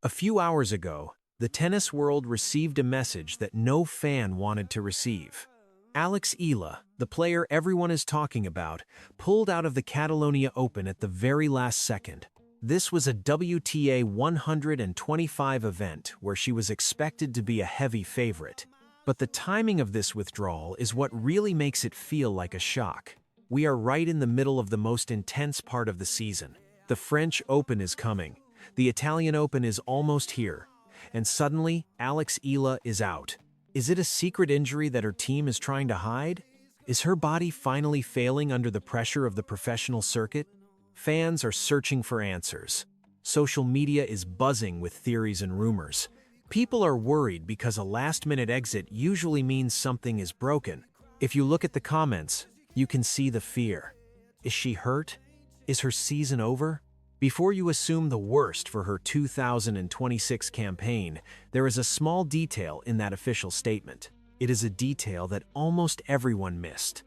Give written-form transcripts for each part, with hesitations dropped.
A few hours ago, the tennis world received a message that no fan wanted to receive. Alexeala, the player everyone is talking about, pulled out of the Catalonia Open at the very last second. This was a WTA 125 event where she was expected to be a heavy favorite. But the timing of this withdrawal is what really makes it feel like a shock. We are right in the middle of the most intense part of the season. The French Open is coming. The Italian Open is almost here. And suddenly, Alexeala is out. Is it a secret injury that her team is trying to hide? Is her body finally failing under the pressure of the professional circuit? Fans are searching for answers. Social media is buzzing with theories and rumors. People are worried because a last-minute exit usually means something is broken. If you look at the comments, you can see the fear. Is she hurt? Is her season over? Before you assume the worst for her 2026 campaign, there is a small detail in that official statement. It is a detail that almost everyone missed.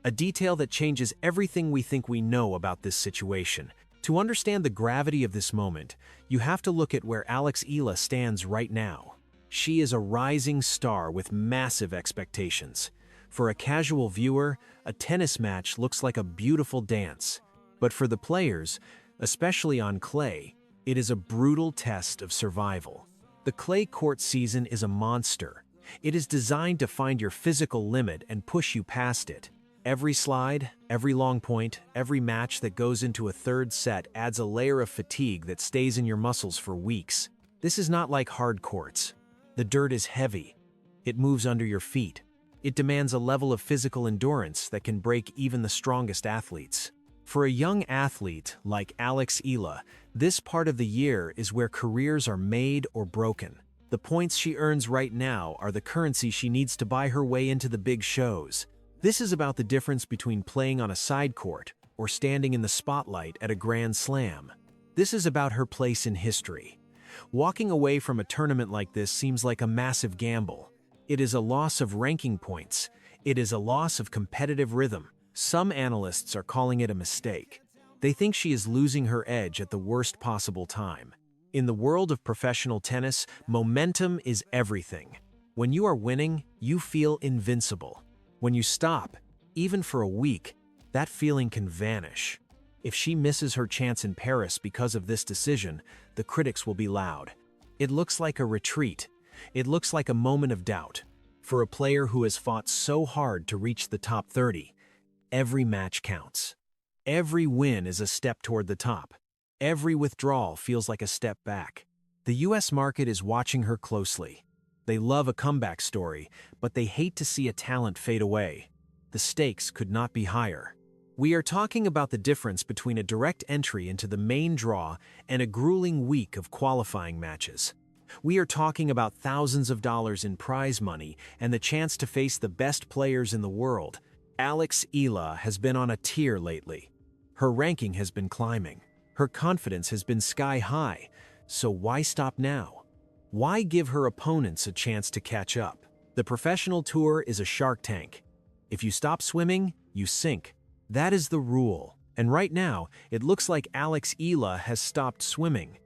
A detail that changes everything we think we know about this situation. To understand the gravity of this moment, you have to look at where Alexeala stands right now. She is a rising star with massive expectations. For a casual viewer, a tennis match looks like a beautiful dance. But for the players, especially on clay, it is a brutal test of survival. The clay court season is a monster. It is designed to find your physical limit and push you past it. Every slide, every long point, every match that goes into a third set adds a layer of fatigue that stays in your muscles for weeks. This is not like hard courts. The dirt is heavy. It moves under your feet. It demands a level of physical endurance that can break even the strongest athletes. For a young athlete like Alexeala, this part of the year is where careers are made or broken. The points she earns right now are the currency she needs to buy her way into the big shows. This is about the difference between playing on a side court or standing in the spotlight at a Grand Slam. This is about her place in history. Walking away from a tournament like this seems like a massive gamble. It is a loss of ranking points. It is a loss of competitive rhythm. Some analysts are calling it a mistake. They think she is losing her edge at the worst possible time. In the world of professional tennis, momentum is everything. When you are winning, you feel invincible. When you stop, even for a week, that feeling can vanish. If she misses her chance in Paris because of this decision, the critics will be loud. It looks like a retreat. It looks like a moment of doubt. For a player who has fought so hard to reach the top 30, every match counts. Every win is a step toward the top. Every withdrawal feels like a step back. The US market is watching her closely. They love a comeback story, but they hate to see a talent fade away. The stakes could not be higher. We are talking about the difference between a direct entry into the main draw and a grueling week of qualifying matches. We are talking about thousands of dollars in prize money and the chance to face the best players in the world. Alexeala has been on a tear lately. Her ranking has been climbing. Her confidence has been sky high. So why stop now? Why give her opponents a chance to catch up? The professional tour is a shark tank. If you stop swimming, you sink. That is the rule. And right now, it looks like Alexeala has stopped swimming.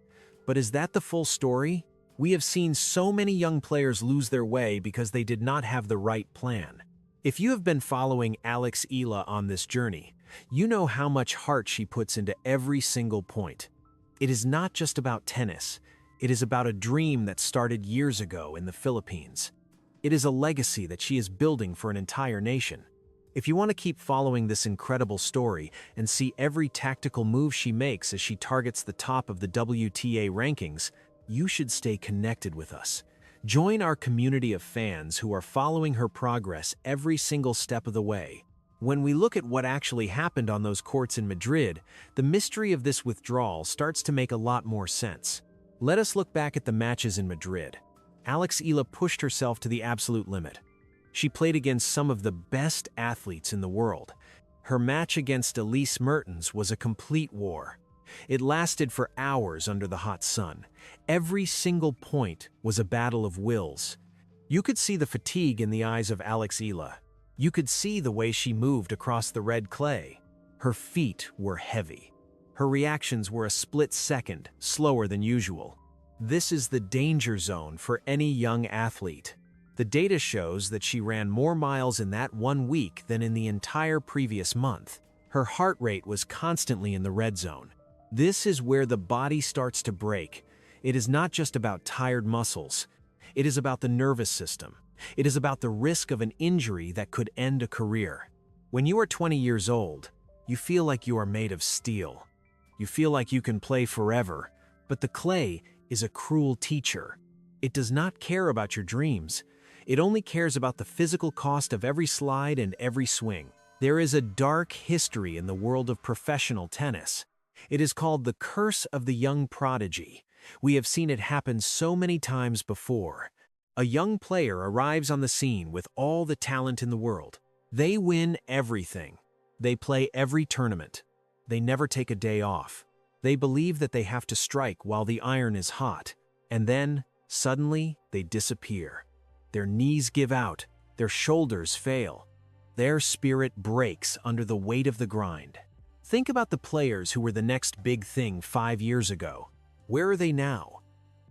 But is that the full story? We have seen so many young players lose their way because they did not have the right plan. If you have been following Alexeala on this journey, you know how much heart she puts into every single point. It is not just about tennis. It is about a dream that started years ago in the Philippines. It is a legacy that she is building for an entire nation. If you want to keep following this incredible story and see every tactical move she makes as she targets the top of the WTA rankings, you should stay connected with us. Join our community of fans who are following her progress every single step of the way. When we look at what actually happened on those courts in Madrid, the mystery of this withdrawal starts to make a lot more sense. Let us look back at the matches in Madrid. Alexeala pushed herself to the absolute limit. She played against some of the best athletes in the world. Her match against Elise Mertens was a complete war. It lasted for hours under the hot sun. Every single point was a battle of wills. You could see the fatigue in the eyes of Alexeala. You could see the way she moved across the red clay. Her feet were heavy. Her reactions were a split second, slower than usual. This is the danger zone for any young athlete. The data shows that she ran more miles in that 1 week than in the entire previous month. Her heart rate was constantly in the red zone. This is where the body starts to break. It is not just about tired muscles. It is about the nervous system. It is about the risk of an injury that could end a career. When you are 20 years old, you feel like you are made of steel. You feel like you can play forever, but the clay is a cruel teacher. It does not care about your dreams. It only cares about the physical cost of every slide and every swing. There is a dark history in the world of professional tennis. It is called the curse of the young prodigy. We have seen it happen so many times before. A young player arrives on the scene with all the talent in the world. They win everything. They play every tournament. They never take a day off. They believe that they have to strike while the iron is hot. And then, suddenly, they disappear. Their knees give out. Their shoulders fail. Their spirit breaks under the weight of the grind. Think about the players who were the next big thing 5 years ago. Where are they now?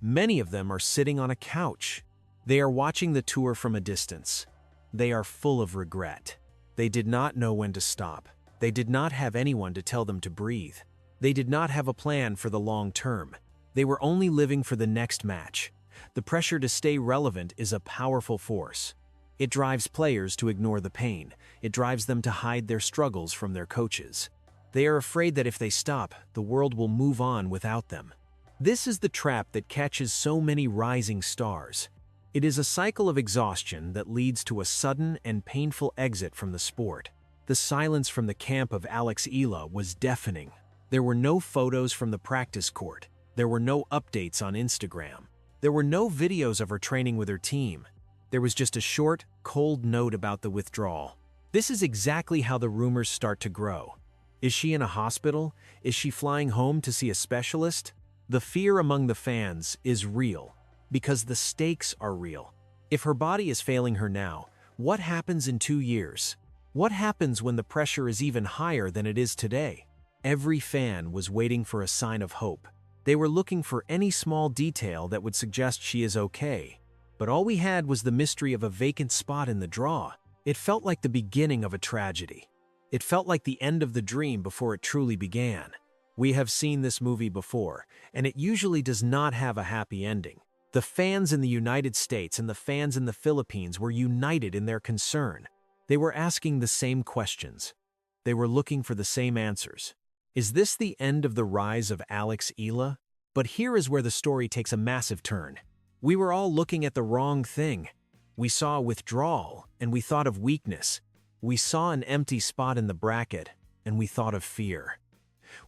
Many of them are sitting on a couch. They are watching the tour from a distance. They are full of regret. They did not know when to stop. They did not have anyone to tell them to breathe. They did not have a plan for the long term. They were only living for the next match. The pressure to stay relevant is a powerful force. It drives players to ignore the pain. It drives them to hide their struggles from their coaches. They are afraid that if they stop, the world will move on without them. This is the trap that catches so many rising stars. It is a cycle of exhaustion that leads to a sudden and painful exit from the sport. The silence from the camp of Alexeala was deafening. There were no photos from the practice court. There were no updates on Instagram. There were no videos of her training with her team. There was just a short, cold note about the withdrawal. This is exactly how the rumors start to grow. Is she in a hospital? Is she flying home to see a specialist? The fear among the fans is real, because the stakes are real. If her body is failing her now, what happens in 2 years? What happens when the pressure is even higher than it is today? Every fan was waiting for a sign of hope. They were looking for any small detail that would suggest she is okay. But all we had was the mystery of a vacant spot in the draw. It felt like the beginning of a tragedy. It felt like the end of the dream before it truly began. We have seen this movie before, and it usually does not have a happy ending. The fans in the United States and the fans in the Philippines were united in their concern. They were asking the same questions. They were looking for the same answers. Is this the end of the rise of Alexeala? But here is where the story takes a massive turn. We were all looking at the wrong thing. We saw withdrawal, and we thought of weakness. We saw an empty spot in the bracket, and we thought of fear.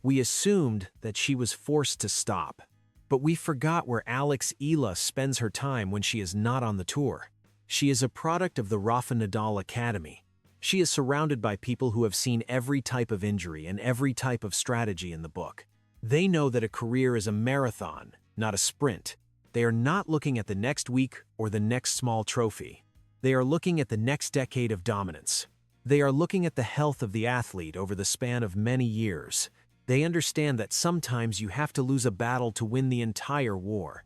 We assumed that she was forced to stop. But we forgot where Alexeala spends her time when she is not on the tour. She is a product of the Rafa Nadal Academy. She is surrounded by people who have seen every type of injury and every type of strategy in the book. They know that a career is a marathon, not a sprint. They are not looking at the next week or the next small trophy. They are looking at the next decade of dominance. They are looking at the health of the athlete over the span of many years. They understand that sometimes you have to lose a battle to win the entire war.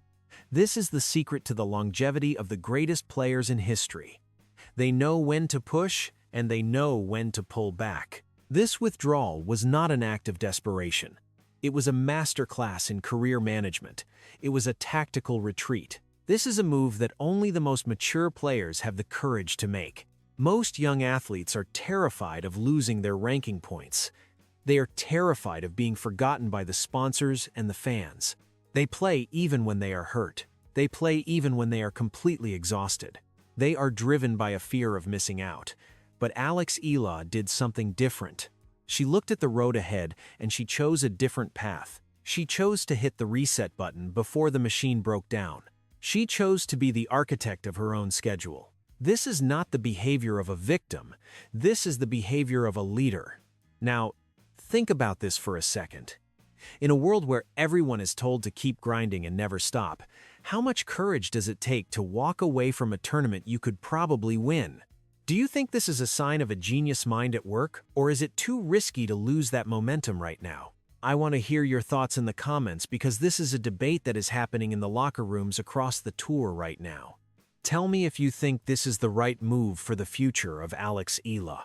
This is the secret to the longevity of the greatest players in history. They know when to push, and they know when to pull back. This withdrawal was not an act of desperation. It was a masterclass in career management. It was a tactical retreat. This is a move that only the most mature players have the courage to make. Most young athletes are terrified of losing their ranking points. They are terrified of being forgotten by the sponsors and the fans. They play even when they are hurt. They play even when they are completely exhausted. They are driven by a fear of missing out. But Alexeala did something different. She looked at the road ahead and she chose a different path. She chose to hit the reset button before the machine broke down. She chose to be the architect of her own schedule. This is not the behavior of a victim. This is the behavior of a leader. Now, think about this for a second. In a world where everyone is told to keep grinding and never stop, how much courage does it take to walk away from a tournament you could probably win? Do you think this is a sign of a genius mind at work, or is it too risky to lose that momentum right now? I want to hear your thoughts in the comments because this is a debate that is happening in the locker rooms across the tour right now. Tell me if you think this is the right move for the future of Alexeala.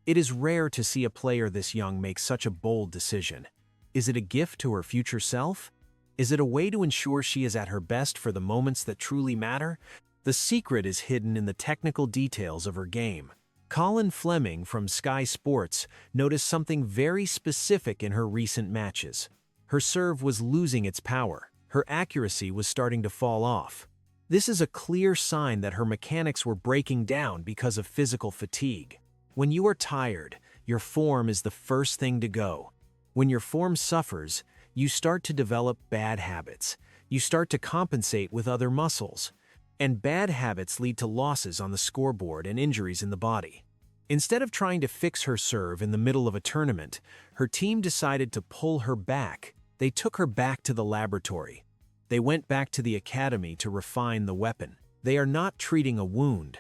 It is rare to see a player this young make such a bold decision. Is it a gift to her future self? Is it a way to ensure she is at her best for the moments that truly matter? The secret is hidden in the technical details of her game. Colin Fleming from Sky Sports noticed something very specific in her recent matches. Her serve was losing its power. Her accuracy was starting to fall off. This is a clear sign that her mechanics were breaking down because of physical fatigue. When you are tired, your form is the first thing to go. When your form suffers, you start to develop bad habits. You start to compensate with other muscles. And bad habits lead to losses on the scoreboard and injuries in the body. Instead of trying to fix her serve in the middle of a tournament, her team decided to pull her back. They took her back to the laboratory. They went back to the academy to refine the weapon. They are not treating a wound.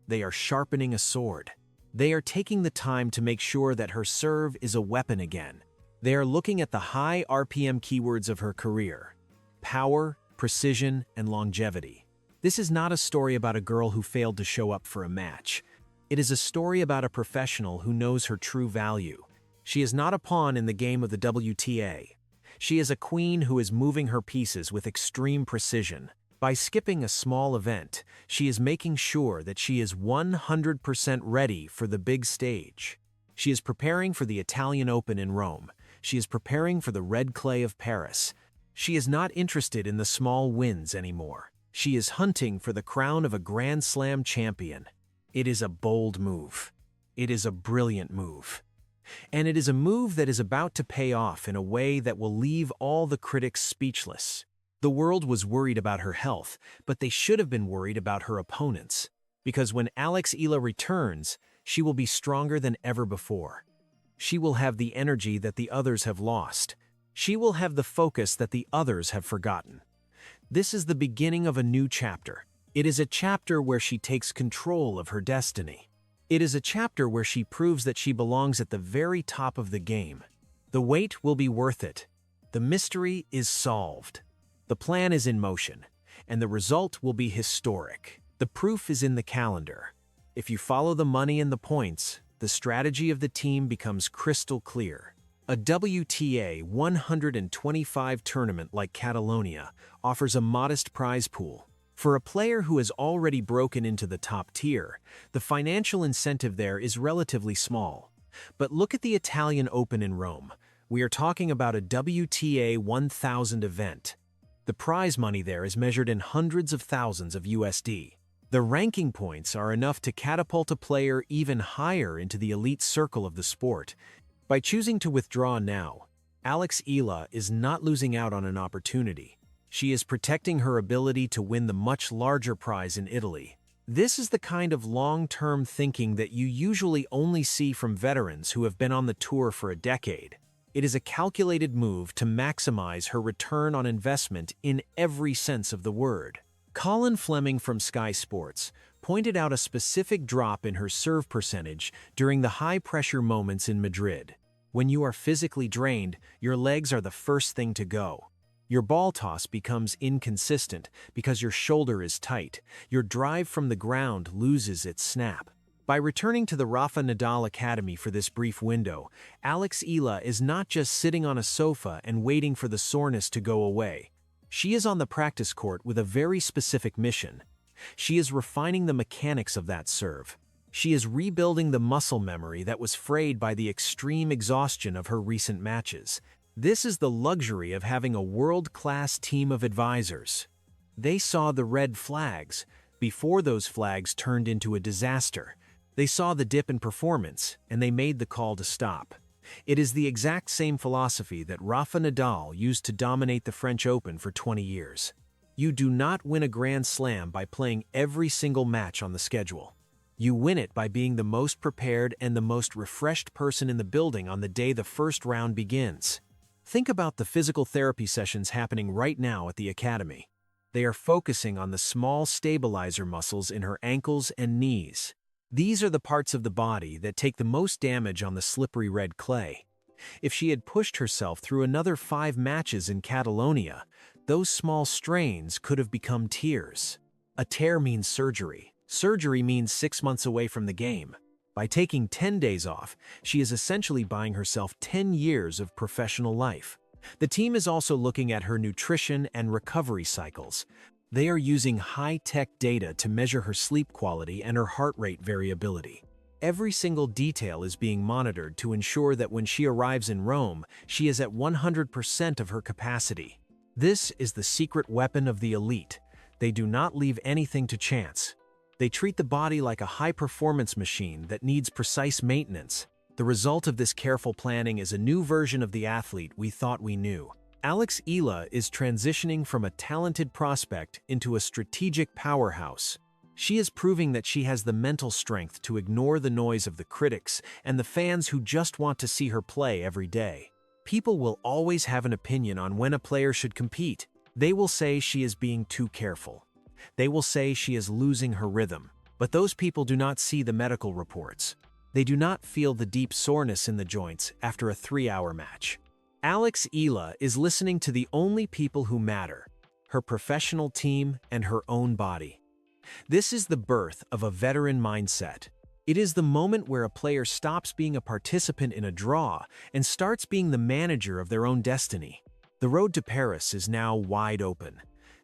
They are sharpening a sword. They are taking the time to make sure that her serve is a weapon again. They are looking at the high RPM keywords of her career: power, precision, and longevity. This is not a story about a girl who failed to show up for a match. It is a story about a professional who knows her true value. She is not a pawn in the game of the WTA. She is a queen who is moving her pieces with extreme precision. By skipping a small event, she is making sure that she is 100% ready for the big stage. She is preparing for the Italian Open in Rome. She is preparing for the red clay of Paris. She is not interested in the small wins anymore. She is hunting for the crown of a Grand Slam champion. It is a bold move. It is a brilliant move. And it is a move that is about to pay off in a way that will leave all the critics speechless. The world was worried about her health, but they should have been worried about her opponents. Because when Alexeala returns, she will be stronger than ever before. She will have the energy that the others have lost. She will have the focus that the others have forgotten. This is the beginning of a new chapter. It is a chapter where she takes control of her destiny. It is a chapter where she proves that she belongs at the very top of the game. The wait will be worth it. The mystery is solved. The plan is in motion, and the result will be historic. The proof is in the calendar. If you follow the money and the points, the strategy of the team becomes crystal clear. A WTA 125 tournament like Catalonia offers a modest prize pool. For a player who has already broken into the top tier, the financial incentive there is relatively small. But look at the Italian Open in Rome. We are talking about a WTA 1000 event. The prize money there is measured in hundreds of thousands of USD. The ranking points are enough to catapult a player even higher into the elite circle of the sport. By choosing to withdraw now, Alexeala is not losing out on an opportunity. She is protecting her ability to win the much larger prize in Italy. This is the kind of long-term thinking that you usually only see from veterans who have been on the tour for a decade. It is a calculated move to maximize her return on investment in every sense of the word. Colin Fleming from Sky Sports pointed out a specific drop in her serve percentage during the high-pressure moments in Madrid. When you are physically drained, your legs are the first thing to go. Your ball toss becomes inconsistent because your shoulder is tight. Your drive from the ground loses its snap. By returning to the Rafa Nadal Academy for this brief window, Alexeala is not just sitting on a sofa and waiting for the soreness to go away. She is on the practice court with a very specific mission. She is refining the mechanics of that serve. She is rebuilding the muscle memory that was frayed by the extreme exhaustion of her recent matches. This is the luxury of having a world-class team of advisors. They saw the red flags before those flags turned into a disaster. They saw the dip in performance, and they made the call to stop. It is the exact same philosophy that Rafa Nadal used to dominate the French Open for 20 years. You do not win a Grand Slam by playing every single match on the schedule. You win it by being the most prepared and the most refreshed person in the building on the day the first round begins. Think about the physical therapy sessions happening right now at the Academy. They are focusing on the small stabilizer muscles in her ankles and knees. These are the parts of the body that take the most damage on the slippery red clay. If she had pushed herself through another 5 matches in Catalonia, those small strains could have become tears. A tear means surgery. Surgery means 6 months away from the game. By taking 10 days off, she is essentially buying herself 10 years of professional life. The team is also looking at her nutrition and recovery cycles. They are using high-tech data to measure her sleep quality and her heart rate variability. Every single detail is being monitored to ensure that when she arrives in Rome, she is at 100% of her capacity. This is the secret weapon of the elite. They do not leave anything to chance. They treat the body like a high-performance machine that needs precise maintenance. The result of this careful planning is a new version of the athlete we thought we knew. Alexeala is transitioning from a talented prospect into a strategic powerhouse. She is proving that she has the mental strength to ignore the noise of the critics and the fans who just want to see her play every day. People will always have an opinion on when a player should compete. They will say she is being too careful. They will say she is losing her rhythm. But those people do not see the medical reports. They do not feel the deep soreness in the joints after a 3-hour match. Alexeala is listening to the only people who matter, her professional team and her own body. This is the birth of a veteran mindset. It is the moment where a player stops being a participant in a draw and starts being the manager of their own destiny. The road to Paris is now wide open.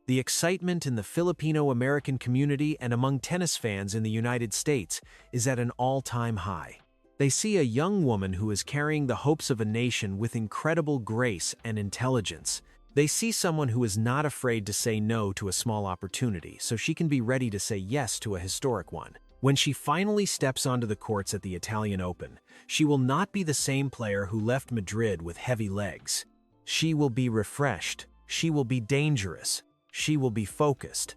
The excitement in the Filipino-American community and among tennis fans in the United States is at an all-time high. They see a young woman who is carrying the hopes of a nation with incredible grace and intelligence. They see someone who is not afraid to say no to a small opportunity, so she can be ready to say yes to a historic one. When she finally steps onto the courts at the Italian Open, she will not be the same player who left Madrid with heavy legs. She will be refreshed, she will be dangerous, she will be focused,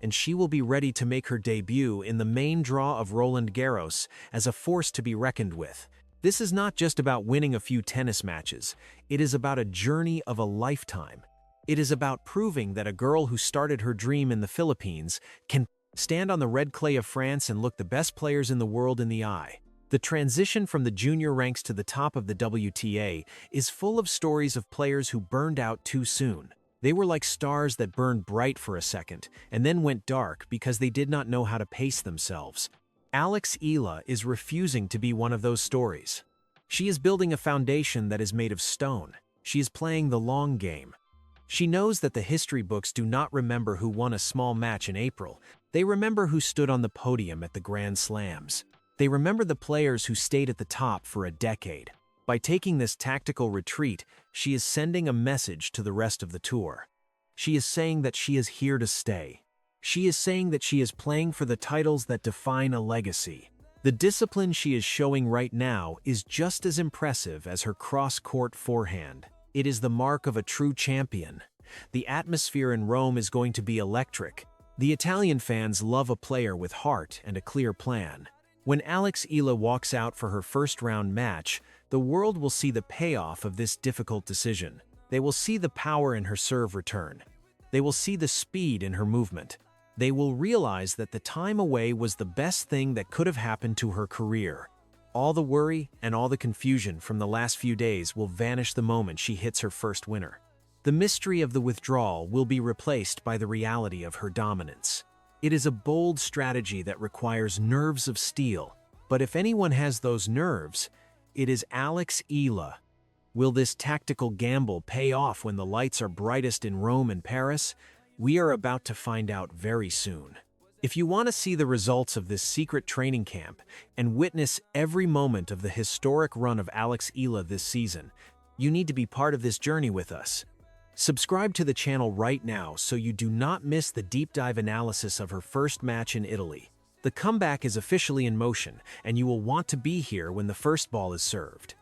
and she will be ready to make her debut in the main draw of Roland Garros as a force to be reckoned with. This is not just about winning a few tennis matches. It is about a journey of a lifetime. It is about proving that a girl who started her dream in the Philippines can stand on the red clay of France and look the best players in the world in the eye. The transition from the junior ranks to the top of the WTA is full of stories of players who burned out too soon. They were like stars that burned bright for a second and then went dark because they did not know how to pace themselves. Alexeala is refusing to be one of those stories. She is building a foundation that is made of stone. She is playing the long game. She knows that the history books do not remember who won a small match in April. They remember who stood on the podium at the Grand Slams. They remember the players who stayed at the top for a decade. By taking this tactical retreat, she is sending a message to the rest of the tour. She is saying that she is here to stay. She is saying that she is playing for the titles that define a legacy. The discipline she is showing right now is just as impressive as her cross-court forehand. It is the mark of a true champion. The atmosphere in Rome is going to be electric. The Italian fans love a player with heart and a clear plan. When Alexeala walks out for her first-round match, the world will see the payoff of this difficult decision. They will see the power in her serve return. They will see the speed in her movement. They will realize that the time away was the best thing that could have happened to her career. All the worry and all the confusion from the last few days will vanish the moment she hits her first winner. The mystery of the withdrawal will be replaced by the reality of her dominance. It is a bold strategy that requires nerves of steel, but if anyone has those nerves, it is Alexeala. Will this tactical gamble pay off when the lights are brightest in Rome and Paris? We are about to find out very soon. If you want to see the results of this secret training camp and witness every moment of the historic run of Alexeala this season, you need to be part of this journey with us. Subscribe to the channel right now so you do not miss the deep dive analysis of her first match in Italy. The comeback is officially in motion, and you will want to be here when the first ball is served.